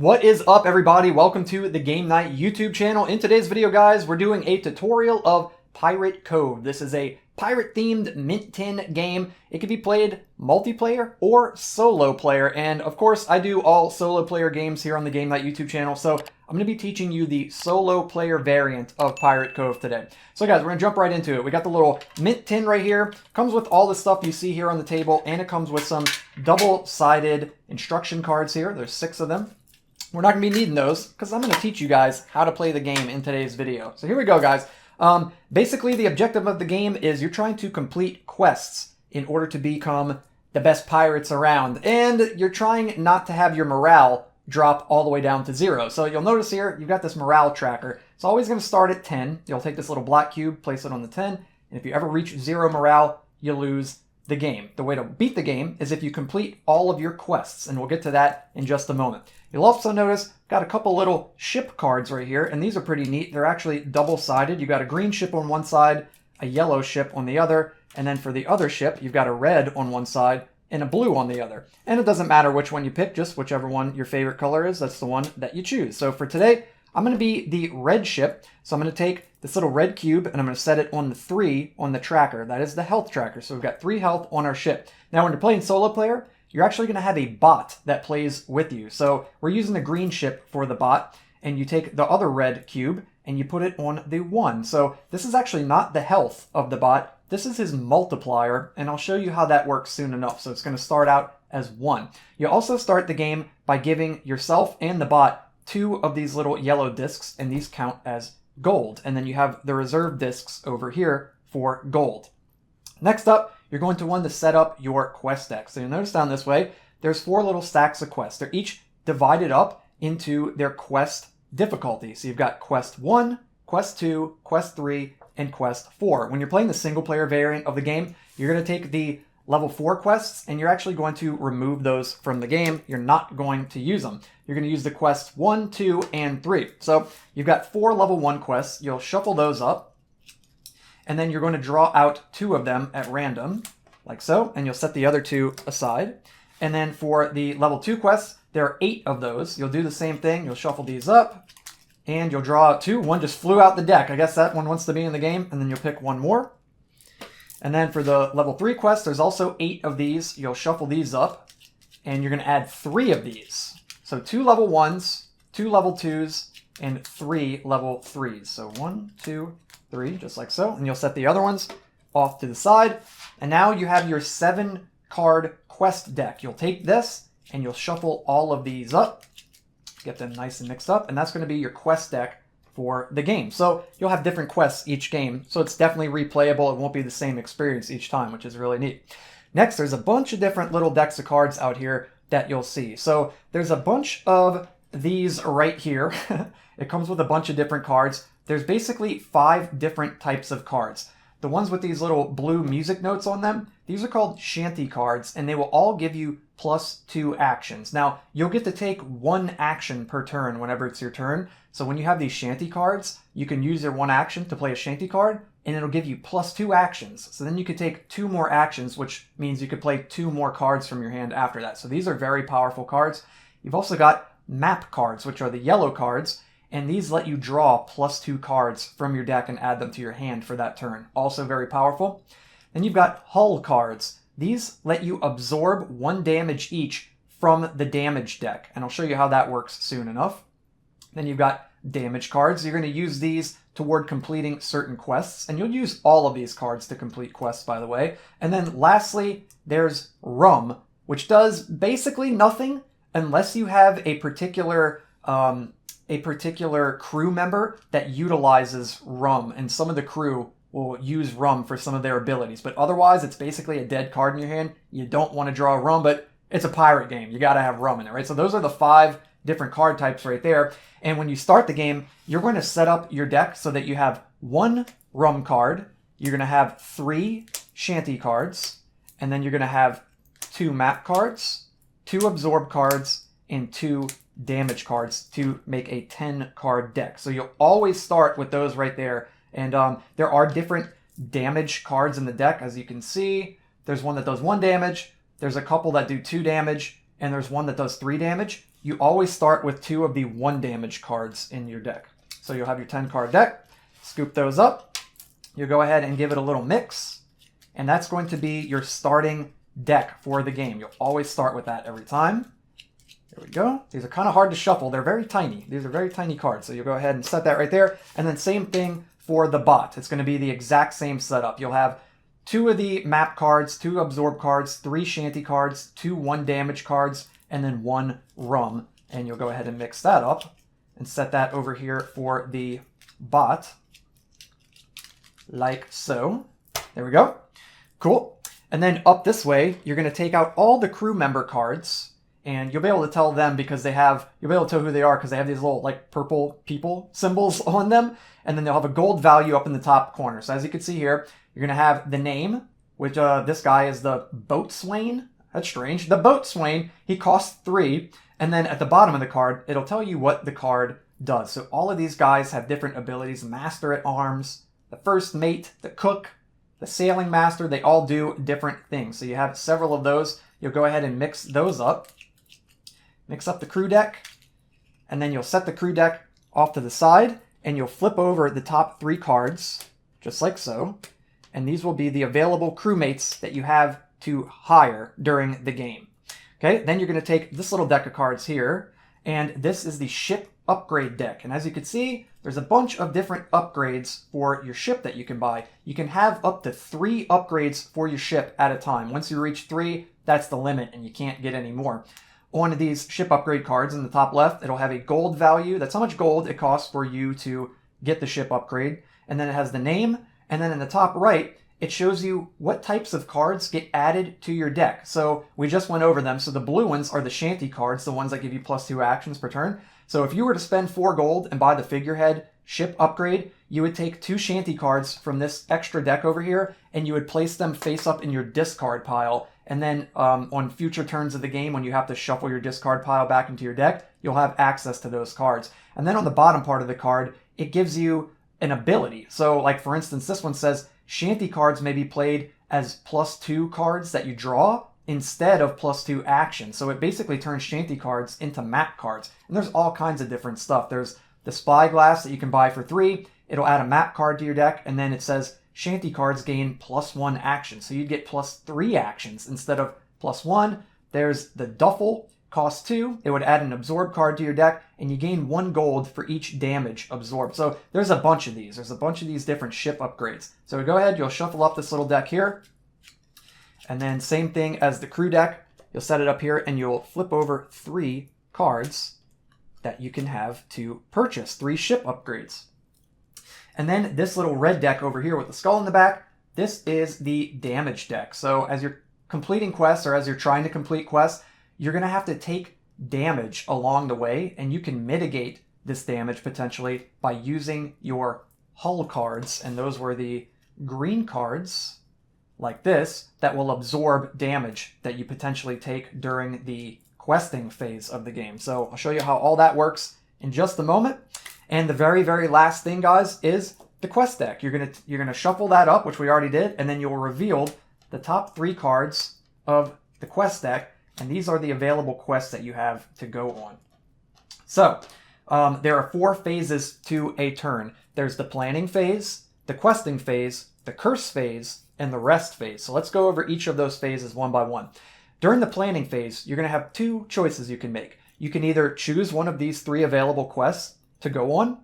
What is up, everybody? Welcome to the Game Night YouTube channel. In today's video, guys, we're doing a tutorial of Pirate Cove. This is a pirate-themed mint tin game. It can be played multiplayer or solo player, and of course, I do all solo player games here on the Game Night YouTube channel, so I'm going to be teaching you the solo player variant of Pirate Cove today. So guys, we're going to jump right into it. We got the little mint tin right here. Comes with all the stuff you see here on the table, and it comes with some double-sided instruction cards here. There's 6 of them. We're not going to be needing those because I'm going to teach you guys how to play the game in today's video. So here we go, guys. Basically, the objective of the game is you're trying to complete quests in order to become the best pirates around. And you're trying not to have your morale drop all the way down to 0. So you'll notice here, you've got this morale tracker. It's always going to start at 10. You'll take this little black cube, place it on the 10. And if you ever reach 0 morale, you lose the game. The way to beat the game is if you complete all of your quests, and we'll get to that in just a moment. You'll also notice got a couple little ship cards right here, and these are pretty neat. They're actually double-sided. You've got a green ship on one side, a yellow ship on the other, and then for the other ship, you've got a red on one side and a blue on the other. And it doesn't matter which one you pick, just whichever one your favorite color is, that's the one that you choose. So for today, I'm going to be the red ship. So I'm going to take this little red cube and I'm going to set it on the 3 on the tracker. That is the health tracker. So we've got 3 health on our ship. Now when you're playing solo player, you're actually going to have a bot that plays with you. So we're using the green ship for the bot, and you take the other red cube and you put it on the 1. So this is actually not the health of the bot. This is his multiplier, and I'll show you how that works soon enough. So it's going to start out as 1. You also start the game by giving yourself and the bot 2 of these little yellow discs, and these count as gold. And then you have the reserve discs over here for gold. Next up, you're going to want to set up your quest deck. So you'll notice down this way, there's 4 little stacks of quests. They're each divided up into their quest difficulty. So you've got quest 1, quest 2, quest 3, and quest 4. When you're playing the single player variant of the game, you're going to take the level 4 quests, and you're actually going to remove those from the game. You're not going to use them. You're going to use the quests 1, 2, and 3. So you've got 4 level 1 quests. You'll shuffle those up, and then you're going to draw out 2 of them at random, like so, and you'll set the other 2 aside. And then for the level 2 quests, there are 8 of those. You'll do the same thing. You'll shuffle these up, and you'll draw out 2. 1 just flew out the deck. I guess that one wants to be in the game, and then you'll pick 1 more. And then for the level 3 quests, there's also 8 of these. You'll shuffle these up, and you're going to add 3 of these. So 2 level 1s, 2 level 2s, and 3 level 3s. So 1, 2, 3, just like so. And you'll set the other ones off to the side. And now you have your 7-card quest deck. You'll take this, and you'll shuffle all of these up, get them nice and mixed up, and that's going to be your quest deck for the game. So you'll have different quests each game, so it's definitely replayable. It won't be the same experience each time, which is really neat. Next, there's a bunch of different little decks of cards out here that you'll see. So there's a bunch of these right here. It comes with a bunch of different cards. There's basically 5 different types of cards. The ones with these little blue music notes on them, these are called shanty cards, and they will all give you +2 actions. Now, you'll get to take 1 action per turn whenever it's your turn. So when you have these shanty cards, you can use your 1 action to play a shanty card, and it'll give you +2 actions. So then you could take 2 more actions, which means you could play 2 more cards from your hand after that. So these are very powerful cards. You've also got map cards, which are the yellow cards, and these let you draw +2 cards from your deck and add them to your hand for that turn. Also very powerful. Then you've got hull cards. These let you absorb 1 damage each from the damage deck, and I'll show you how that works soon enough. Then you've got damage cards. You're going to use these toward completing certain quests, and you'll use all of these cards to complete quests, by the way. And then lastly, there's rum, which does basically nothing unless you have a particular crew member that utilizes rum, and some of the crew will use rum for some of their abilities. But otherwise, it's basically a dead card in your hand. You don't want to draw rum, but it's a pirate game. You got to have rum in it, right? So those are the 5 different card types right there. And when you start the game, you're going to set up your deck so that you have 1 rum card, you're going to have 3 shanty cards, and then you're going to have 2 map cards, 2 absorb cards, and 2 damage cards to make a 10-card deck. So you'll always start with those right there. And there are different damage cards in the deck, as you can see. There's one that does 1 damage, there's a couple that do 2 damage, and there's one that does 3 damage. you always start with 2 of the 1 damage cards in your deck. So you'll have your 10 card deck, scoop those up, you'll go ahead and give it a little mix, and that's going to be your starting deck for the game. You'll always start with that every time. There we go. These are kind of hard to shuffle. They're very tiny. These are very tiny cards. So you'll go ahead and set that right there. And then same thing for the bot. It's going to be the exact same setup. You'll have 2 of the map cards, 2 absorb cards, 3 shanty cards, 2 1 damage cards, and then 1 rum. And you'll go ahead and mix that up and set that over here for the bot. Like so. There we go. Cool. And then up this way, you're going to take out all the crew member cards. And you'll be able to tell them because you'll be able to tell who they are because they have these little like purple people symbols on them. And then they'll have a gold value up in the top corner. So as you can see here, you're going to have the name, which this guy is the boatswain. That's strange. The boatswain, he costs 3. And then at the bottom of the card, it'll tell you what the card does. So all of these guys have different abilities. Master at arms, the first mate, the cook, the sailing master, they all do different things. So you have several of those. You'll go ahead and mix those up. Mix up the crew deck, and then you'll set the crew deck off to the side, and you'll flip over the top 3 cards, just like so. And these will be the available crewmates that you have to hire during the game. Okay, then you're going to take this little deck of cards here, and this is the ship upgrade deck. And as you can see, there's a bunch of different upgrades for your ship that you can buy. You can have up to 3 upgrades for your ship at a time. Once you reach 3, that's the limit, and you can't get any more. On these ship upgrade cards in the top left, it'll have a gold value. That's how much gold it costs for you to get the ship upgrade. And then it has the name. And then in the top right, it shows you what types of cards get added to your deck. So we just went over them. So the blue ones are the shanty cards, the ones that give you +2 actions per turn. So if you were to spend 4 gold and buy the figurehead ship upgrade, you would take 2 shanty cards from this extra deck over here, and you would place them face up in your discard pile. And then on future turns of the game, when you have to shuffle your discard pile back into your deck, you'll have access to those cards. And then on the bottom part of the card, it gives you an ability. So like for instance, this one says shanty cards may be played as +2 cards that you draw instead of +2 actions. So it basically turns shanty cards into map cards. And there's all kinds of different stuff. There's the spyglass that you can buy for 3. It'll add a map card to your deck, and then it says shanty cards gain +1 action. So you'd get +3 actions instead of +1. There's the duffel, costs 2. It would add an absorb card to your deck, and you gain 1 gold for each damage absorbed. So there's a bunch of these. There's a bunch of these different ship upgrades. So go ahead, you'll shuffle up this little deck here. And then same thing as the crew deck. You'll set it up here, and you'll flip over 3 cards that you can have to purchase, 3 ship upgrades. And then this little red deck over here with the skull in the back, this is the damage deck. So as you're completing quests or as you're trying to complete quests, you're going to have to take damage along the way, and you can mitigate this damage potentially by using your hull cards. And those were the green cards like this that will absorb damage that you potentially take during the questing phase of the game. So I'll show you how all that works in just a moment. And the very, very last thing, guys, is the quest deck. You're gonna shuffle that up, which we already did, and then you'll reveal the top 3 cards of the quest deck, and these are the available quests that you have to go on. So there are 4 phases to a turn. There's the planning phase, the questing phase, the curse phase, and the rest phase. So let's go over each of those phases one by one. During the planning phase, you're going to have 2 choices you can make. You can either choose one of these 3 available quests to go on,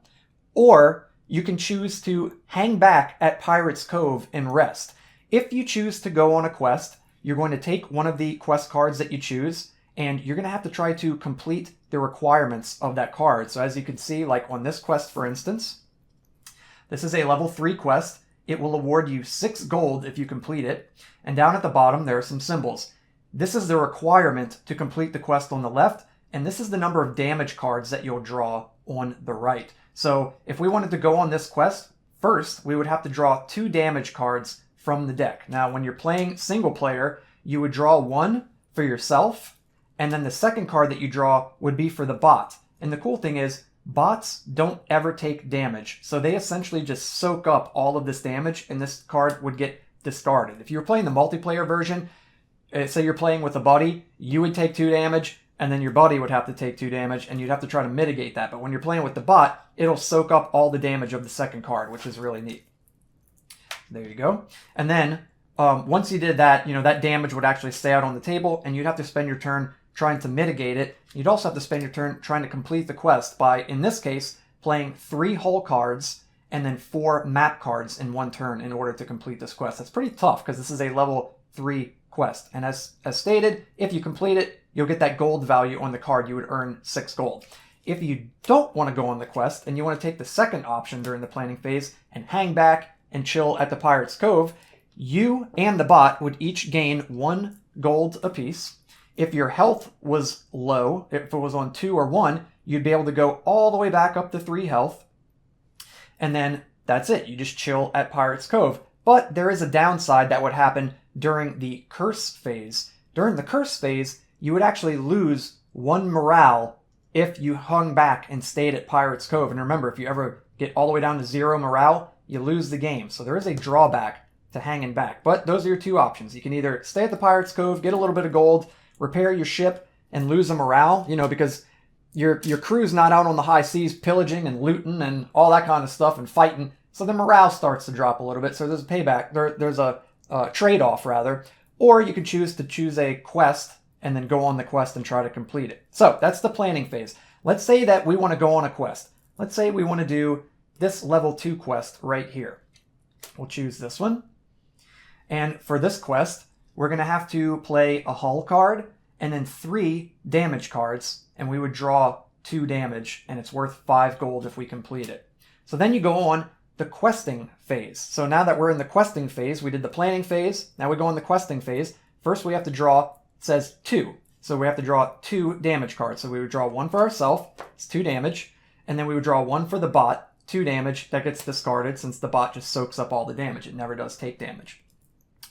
or you can choose to hang back at Pirate's Cove and rest. If you choose to go on a quest, you're going to take one of the quest cards that you choose, and you're going to have to try to complete the requirements of that card. So as you can see, like on this quest, for instance, this is a level 3 quest. It will award you 6 gold if you complete it. And down at the bottom, there are some symbols. This is the requirement to complete the quest on the left, and this is the number of damage cards that you'll draw on the right. So if we wanted to go on this quest, first we would have to draw 2 damage cards from the deck. Now, when you're playing single player, you would draw 1 for yourself, and then the second card that you draw would be for the bot. And the cool thing is, bots don't ever take damage. So they essentially just soak up all of this damage, and this card would get discarded. If you were playing the multiplayer version, say you're playing with a buddy, you would take 2 damage, and then your buddy would have to take 2 damage, and you'd have to try to mitigate that. But when you're playing with the bot, it'll soak up all the damage of the second card, which is really neat. There you go. And then once you did that, that damage would actually stay out on the table, and you'd have to spend your turn trying to mitigate it. You'd also have to spend your turn trying to complete the quest by, in this case, playing 3 hull cards and then 4 map cards in one turn in order to complete this quest. That's pretty tough because this is a level 3 quest. And as stated, if you complete it, you'll get that gold value on the card. You would earn 6 gold. If you don't want to go on the quest and you want to take the second option during the planning phase and hang back and chill at the Pirate's Cove, you and the bot would each gain 1 gold apiece. If your health was low, if it was on 2 or 1, you'd be able to go all the way back up to 3 health. And then that's it. You just chill at Pirate's Cove. But there is a downside that would happen during the curse phase. During the curse phase, you would actually lose 1 morale if you hung back and stayed at Pirate's Cove. And remember, if you ever get all the way down to 0 morale, you lose the game. So there is a drawback to hanging back. But those are your 2 options. You can either stay at the Pirate's Cove, get a little bit of gold, repair your ship, and lose a morale, because your crew's not out on the high seas pillaging and looting and all that kind of stuff and fighting. So the morale starts to drop a little bit. So there's a payback. There's a trade-off, rather. Or you could choose to choose a quest and then go on the quest and try to complete it. So that's the planning phase. Let's say that we want to go on a quest. Let's say we want to do this level 2 quest right here. We'll choose this one. And for this quest, we're going to have to play a hull card and then 3 damage cards, and we would draw 2 damage, and it's worth 5 gold if we complete it. So then you go on the questing phase. So now that we're in the questing phase, we did the planning phase, now we go on the questing phase. First we have to draw, it says 2. So we have to draw 2 damage cards. So we would draw 1 for ourselves, it's 2 damage, and then we would draw 1 for the bot, 2 damage, that gets discarded since the bot just soaks up all the damage. It never does take damage.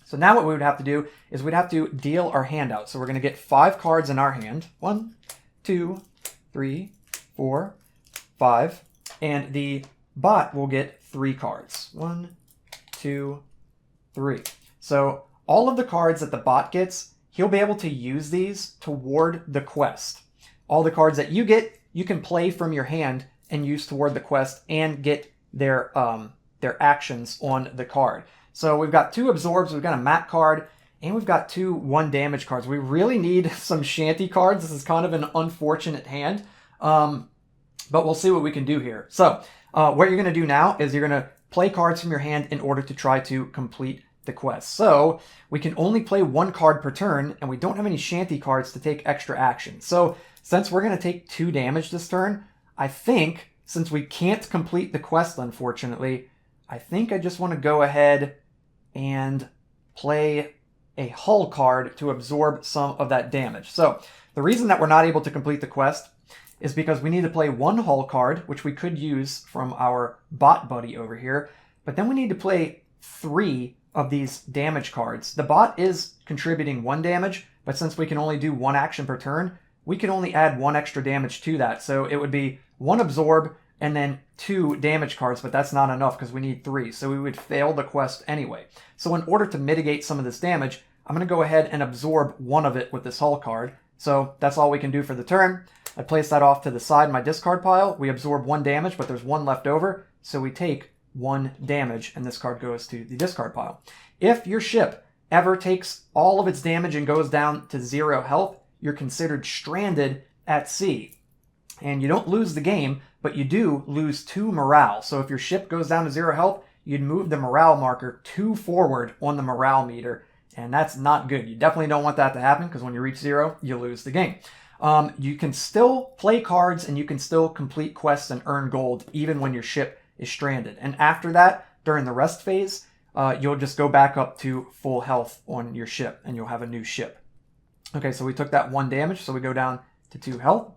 So now what we would have to do is we'd have to deal our hand out. So we're going to get 5 cards in our hand. 1, 2, 3, 4, 5. And the bot will get 3 cards. 1, 2, 3. So all of the cards that the bot gets, he'll be able to use these toward the quest. All the cards that you get, you can play from your hand and use toward the quest and get their actions on the card. So we've got 2 absorbs, we've got a map card, and we've got 2 1 damage cards. We really need some shanty cards. This is kind of an unfortunate hand, but we'll see what we can do here. So what you're going to do now is you're going to play cards from your hand in order to try to complete the quest. So we can only play 1 card per turn, and we don't have any shanty cards to take extra action. So since we're going to take 2 damage this turn, I think, since we can't complete the quest, unfortunately, I think I just want to go ahead and play a hull card to absorb some of that damage. So the reason that we're not able to complete the quest is because we need to play 1 hull card, which we could use from our bot buddy over here, but then we need to play 3 of these damage cards. The bot is contributing 1 damage, but since we can only do 1 action per turn, we can only add 1 extra damage to that. So it would be 1 absorb and then 2 damage cards, but that's not enough because we need 3. So we would fail the quest anyway. So in order to mitigate some of this damage, I'm going to go ahead and absorb 1 of it with this hull card. So that's all we can do for the turn. I place that off to the side in my discard pile. We absorb 1 damage, but there's 1 left over. So we take 1 damage, and this card goes to the discard pile. If your ship ever takes all of its damage and goes down to 0 health, you're considered stranded at sea. And you don't lose the game, but you do lose 2 morale. So if your ship goes down to 0 health, you'd move the morale marker 2 forward on the morale meter, and that's not good. You definitely don't want that to happen, because when you reach 0, you lose the game. You can still play cards, and you can still complete quests and earn gold, even when your ship is stranded. And after that, during the rest phase, you'll just go back up to full health on your ship, and you'll have a new ship. Okay, so we took that 1 damage, so we go down to 2 health.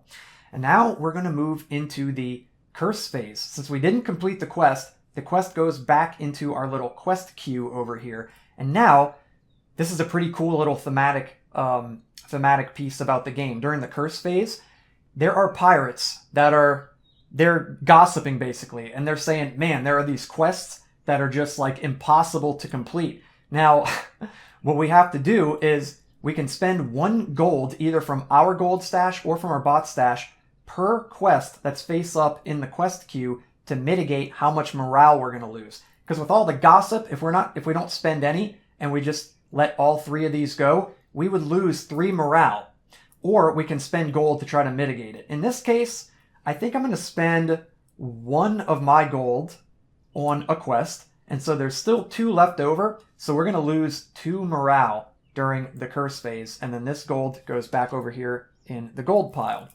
And now we're going to move into the curse phase. Since we didn't complete the quest goes back into our little quest queue over here. And now, this is a pretty cool little thematic piece about the game. During the curse phase, there are pirates they're gossiping basically, and they're saying, man, there are these quests that are just like impossible to complete. Now, what we have to do is we can spend 1 gold either from our gold stash or from our bot stash per quest that's face up in the quest queue to mitigate how much morale we're going to lose. Because with all the gossip, if we don't spend any and we just let all 3 of these go, we would lose 3 morale. Or we can spend gold to try to mitigate it. In this case, I think I'm going to spend 1 of my gold on a quest. And so there's still 2 left over. So we're going to lose 2 morale during the curse phase. And then this gold goes back over here in the gold pile.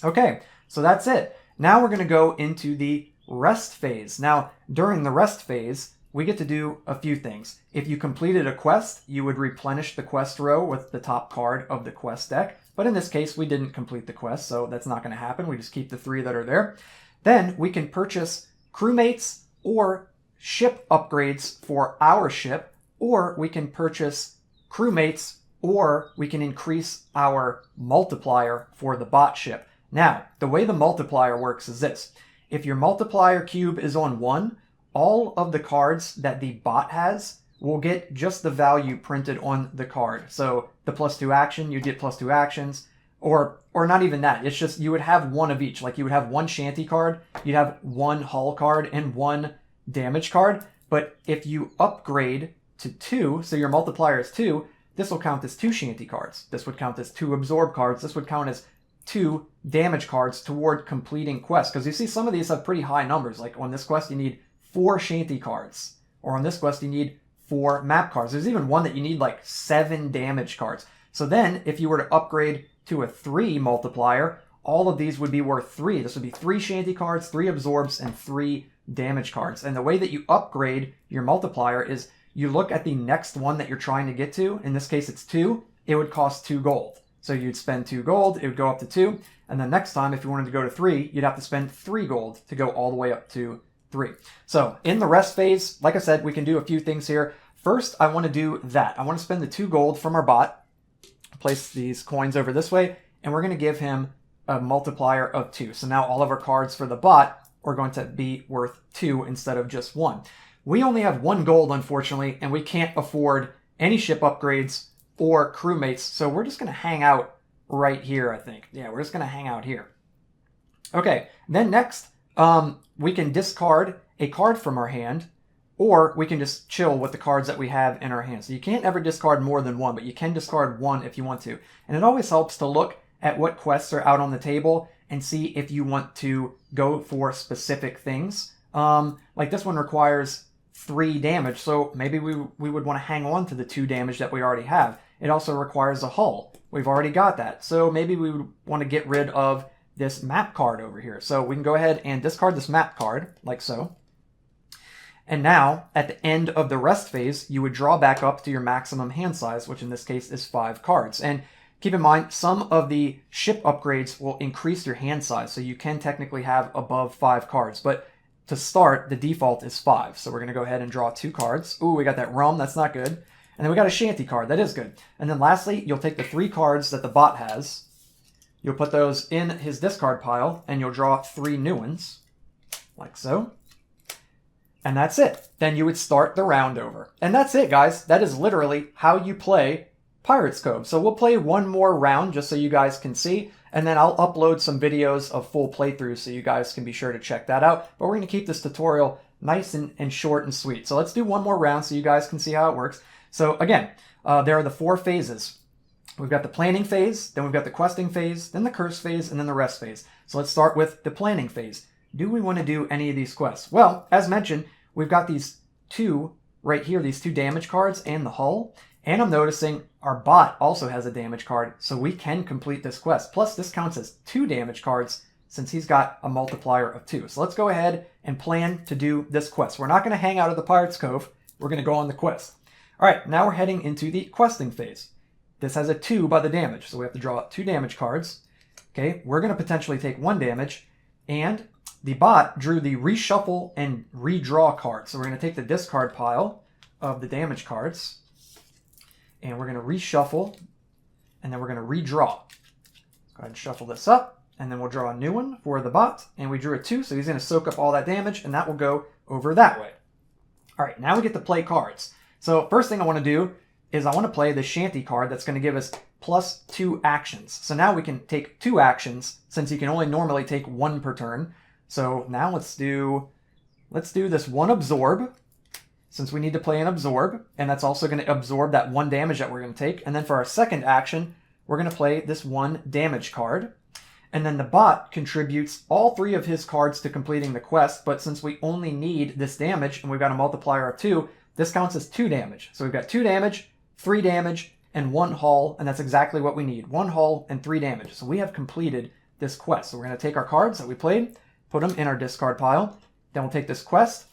Okay, so that's it. Now we're going to go into the rest phase. Now, during the rest phase, we get to do a few things. If you completed a quest, you would replenish the quest row with the top card of the quest deck. But in this case, we didn't complete the quest, so that's not going to happen. We just keep the 3 that are there. Then we can purchase crewmates or ship upgrades for our ship, or we can purchase crewmates, or we can increase our multiplier for the bot ship. Now, the way the multiplier works is this. If your multiplier cube is on 1, all of the cards that the bot has will get just the value printed on the card. So the +2 action, you get +2 actions, or not even that. It's just you would have 1 of each. Like you would have 1 shanty card, you'd have 1 hull card, and 1 damage card. But if you upgrade to 2, so your multiplier is 2, this will count as 2 shanty cards. This would count as 2 absorb cards. This would count as 2 damage cards toward completing quests. Because you see some of these have pretty high numbers. Like on this quest you need 4 shanty cards. Or on this quest you need 4 map cards. There's even one that you need like 7 damage cards. So then if you were to upgrade to a 3 multiplier, all of these would be worth 3. This would be 3 shanty cards, 3 absorbs, and 3 damage cards. And the way that you upgrade your multiplier is you look at the next one that you're trying to get to. In this case it's 2. It would cost 2 gold. So you'd spend 2 gold, it would go up to 2, and then next time if you wanted to go to 3, you'd have to spend 3 gold to go all the way up to 3. So in the rest phase, like I said, we can do a few things here. First, I want to do that. I want to spend the 2 gold from our bot, place these coins over this way, and we're going to give him a multiplier of 2. So now all of our cards for the bot are going to be worth 2 instead of just 1. We only have 1 gold, unfortunately, and we can't afford any ship upgrades or crewmates, so we're just going to hang out right here, I think. Yeah, we're just going to hang out here. Okay, then next, we can discard a card from our hand, or we can just chill with the cards that we have in our hand. So you can't ever discard more than 1, but you can discard 1 if you want to. And it always helps to look at what quests are out on the table and see if you want to go for specific things. Like this one requires 3 damage, so maybe we would want to hang on to the 2 damage that we already have. It also requires a hull. We've already got that. So maybe we would want to get rid of this map card over here. So we can go ahead and discard this map card, like so. And now, at the end of the rest phase, you would draw back up to your maximum hand size, which in this case is 5 cards. And keep in mind, some of the ship upgrades will increase your hand size, so you can technically have above 5 cards. But to start, the default is 5. So we're going to go ahead and draw 2 cards. Ooh, we got that rum. That's not good. And then we got a shanty card. That is good. And then lastly, you'll take the 3 cards that the bot has. You'll put those in his discard pile, and you'll draw 3 new ones, like so. And that's it. Then you would start the round over. And that's it, guys. That is literally how you play Pirates Cove. So we'll play one more round just so you guys can see. And then I'll upload some videos of full playthroughs so you guys can be sure to check that out. But we're going to keep this tutorial nice and short and sweet. So let's do one more round so you guys can see how it works. So again, there are the 4 phases. We've got the planning phase, then we've got the questing phase, then the curse phase, and then the rest phase. So let's start with the planning phase. Do we want to do any of these quests? Well, as mentioned, we've got these 2 right here, these 2 damage cards and the hull. And I'm noticing our bot also has a damage card, so we can complete this quest. Plus, this counts as 2 damage cards since he's got a multiplier of 2. So let's go ahead and plan to do this quest. We're not going to hang out at the Pirates Cove. We're going to go on the quest. All right, now we're heading into the questing phase. This has a 2 by the damage, so we have to draw 2 damage cards. Okay, we're going to potentially take 1 damage, and the bot drew the reshuffle and redraw card. So we're going to take the discard pile of the damage cards, and we're going to reshuffle, and then we're going to redraw. Go ahead and shuffle this up, and then we'll draw a new one for the bot, and we drew a 2, so he's going to soak up all that damage, and that will go over that way. All right, now we get to play cards. So first thing I want to do is I want to play the shanty card that's going to give us +2 actions. So now we can take 2 actions since you can only normally take 1 per turn. So now let's do this 1 absorb, since we need to play an absorb, and that's also going to absorb that 1 damage that we're going to take. And then for our second action, we're going to play this 1 damage card. And then the bot contributes all 3 of his cards to completing the quest, but since we only need this damage, and we've got a multiplier of 2, this counts as 2 damage. So we've got 2 damage, 3 damage, and 1 hull, and that's exactly what we need. 1 hull and 3 damage. So we have completed this quest. So we're going to take our cards that we played, put them in our discard pile. Then we'll take this quest,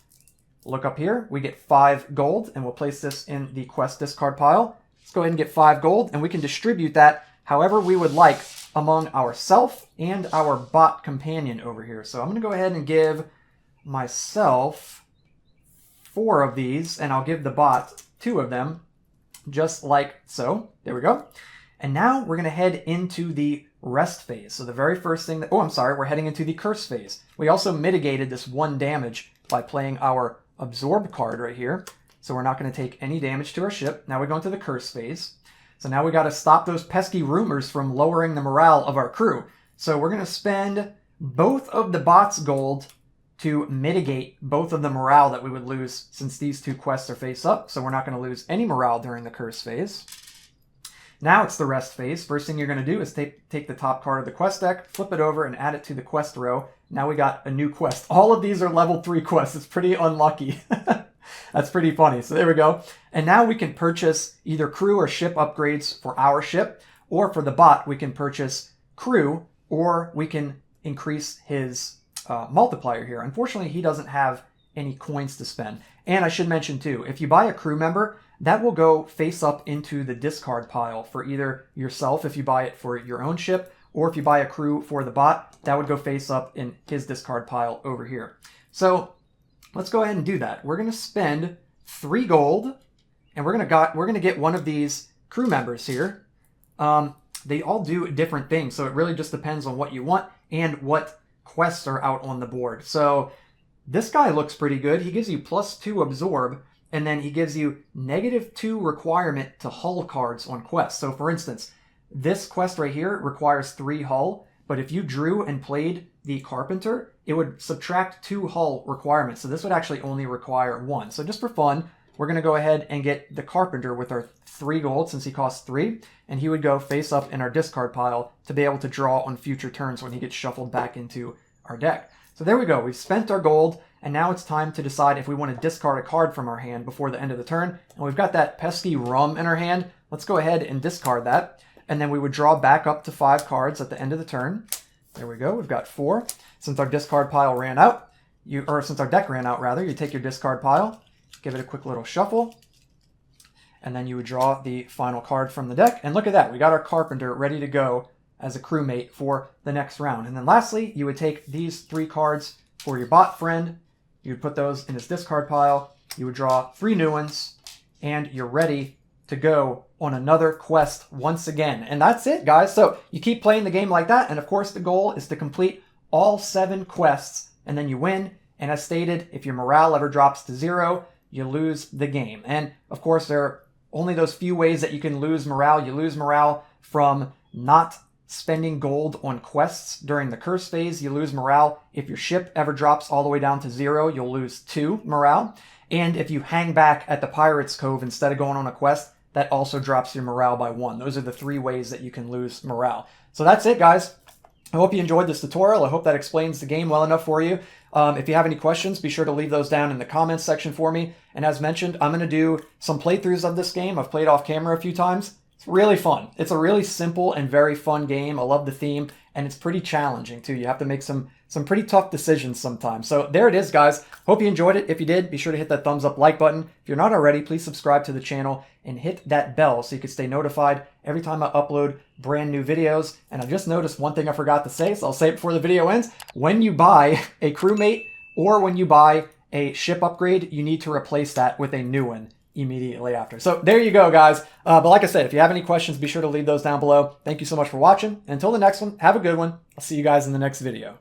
look up here, we get 5 gold, and we'll place this in the quest discard pile. Let's go ahead and get 5 gold, and we can distribute that however we would like among ourself and our bot companion over here. So I'm going to go ahead and give myself 4 of these, and I'll give the bot 2 of them, just like so. There we go. And now we're going to head into the rest phase. So the very first thing that... Oh, I'm sorry. We're heading into the curse phase. We also mitigated this 1 damage by playing our absorb card right here. So we're not going to take any damage to our ship. Now we go into the curse phase. So now we got to stop those pesky rumors from lowering the morale of our crew. So we're going to spend both of the bot's gold to mitigate both of the morale that we would lose since these 2 quests are face up. So we're not going to lose any morale during the curse phase. Now it's the rest phase. First thing you're going to do is take the top card of the quest deck, flip it over, and add it to the quest row. Now we got a new quest. All of these are level 3 quests. It's pretty unlucky. That's pretty funny. So there we go. And now we can purchase either crew or ship upgrades for our ship, or for the bot, we can purchase crew, or we can increase his multiplier here. Unfortunately, he doesn't have any coins to spend. And I should mention too, if you buy a crew member, that will go face up into the discard pile for either yourself if you buy it for your own ship, or if you buy a crew for the bot, that would go face up in his discard pile over here. So let's go ahead and do that. We're going to spend 3 gold, and we're going to get one of these crew members here. They all do different things, so it really just depends on what you want and what quests are out on the board. So this guy looks pretty good. He gives you +2 absorb, and then he gives you -2 requirement to hull cards on quests. So for instance, this quest right here requires 3 hull, but if you drew and played the carpenter, it would subtract 2 hull requirements. So this would actually only require 1. So just for fun, we're going to go ahead and get the carpenter with our 3 gold since he costs 3, and he would go face up in our discard pile to be able to draw on future turns when he gets shuffled back into our deck. So there we go. We've spent our gold, and now it's time to decide if we want to discard a card from our hand before the end of the turn. And we've got that pesky rum in our hand. Let's go ahead and discard that. And then we would draw back up to 5 cards at the end of the turn. There we go. We've got 4. Since our discard pile ran out, since our deck ran out rather, you take your discard pile, give it a quick little shuffle, and then you would draw the final card from the deck. And look at that. We got our carpenter ready to go as a crewmate for the next round. And then lastly, you would take these 3 cards for your bot friend. You would put those in his discard pile. You would draw 3 new ones, and you're ready to go on another quest once again. And that's it, guys. So you keep playing the game like that, and of course the goal is to complete all 7 quests, and then you win. And as stated, if your morale ever drops to 0, you lose the game. And of course, there are only those few ways that you can lose morale. You lose morale from not spending gold on quests during the curse phase. You lose morale if your ship ever drops all the way down to 0. You'll lose 2 morale. And if you hang back at the Pirate's Cove instead of going on a quest, that also drops your morale by 1. Those are the 3 ways that you can lose morale. So that's it, guys. I hope you enjoyed this tutorial. I hope that explains the game well enough for you. If you have any questions, be sure to leave those down in the comments section for me. And as mentioned, I'm going to do some playthroughs of this game. I've played off camera a few times. It's really fun. It's a really simple and very fun game. I love the theme, and it's pretty challenging too. You have to make some pretty tough decisions sometimes. So there it is, guys. Hope you enjoyed it. If you did, be sure to hit that thumbs up like button. If you're not already, please subscribe to the channel and hit that bell so you can stay notified every time I upload brand new videos. And I just noticed one thing I forgot to say, so I'll say it before the video ends. When you buy a crewmate or when you buy a ship upgrade, you need to replace that with a new one immediately after. So there you go, guys. But like I said, if you have any questions, be sure to leave those down below. Thank you so much for watching. Until the next one, have a good one. I'll see you guys in the next video.